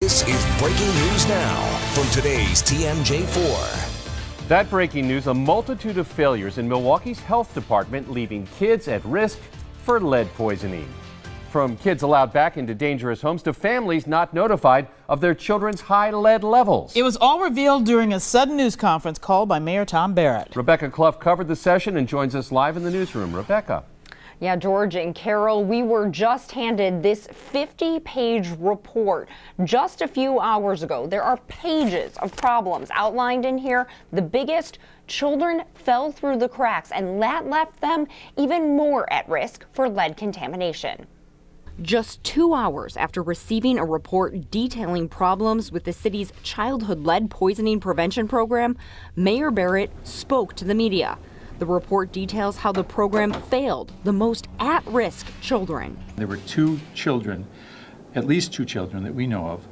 This is breaking news now from today's TMJ4. That breaking news, a multitude of failures in Milwaukee's health department leaving kids at risk for lead poisoning. From kids allowed back into dangerous homes to families not notified of their children's high lead levels. It was all revealed during a sudden news conference called by Mayor Tom Barrett. Rebecca Clough covered the session and joins us live in the newsroom. Rebecca. Yeah, George and Carol, we were just handed this 50-page report just a few hours ago. There are pages of problems outlined in here. The biggest, children fell through the cracks, and that left them even more at risk for lead contamination. Just 2 hours after receiving a report detailing problems with the city's childhood lead poisoning prevention program, Mayor Barrett spoke to the media. The report details how the program failed the most at-risk children. There were two children, at least two children that we know of,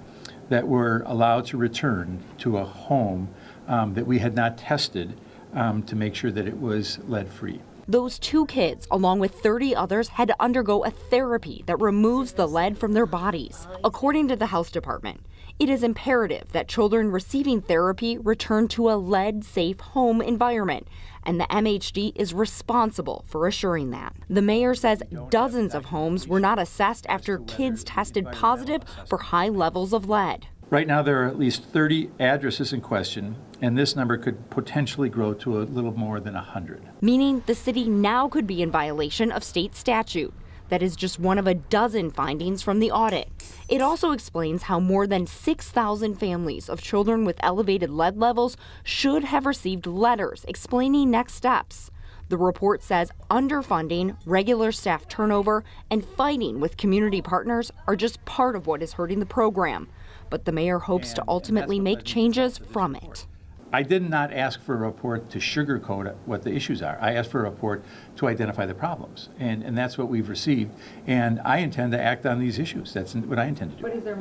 that were allowed to return to a home that we had not tested to make sure that it was lead-free. Those two kids, along with 30 others, had to undergo a therapy that removes the lead from their bodies. According to the health department, it is imperative that children receiving therapy return to a lead-safe home environment, and the MHD is responsible for assuring that. The mayor says dozens of homes were not assessed after kids tested positive for high levels of lead. Right now there are at least 30 addresses in question, and this number could potentially grow to a little more than 100. Meaning the city now could be in violation of state statute. That is just one of a dozen findings from the audit. It also explains how more than 6,000 families of children with elevated lead levels should have received letters explaining next steps. The report says underfunding, regular staff turnover, and fighting with community partners are just part of what is hurting the program. But the mayor hopes to ultimately make changes from it. I did not ask for a report to sugarcoat what the issues are. I asked for a report to identify the problems, and that's what we've received. And I intend to act on these issues. That's what I intend to do.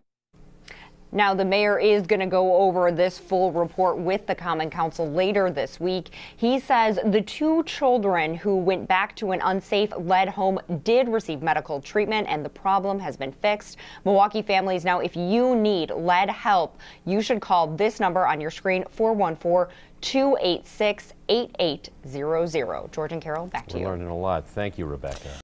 Now, the mayor is going to go over this full report with the Common Council later this week. He says the two children who went back to an unsafe lead home did receive medical treatment and the problem has been fixed. Milwaukee families, now if you need lead help, you should call this number on your screen, 414-286-8800. George and Carol, back to you. We're learning a lot. Thank you, Rebecca.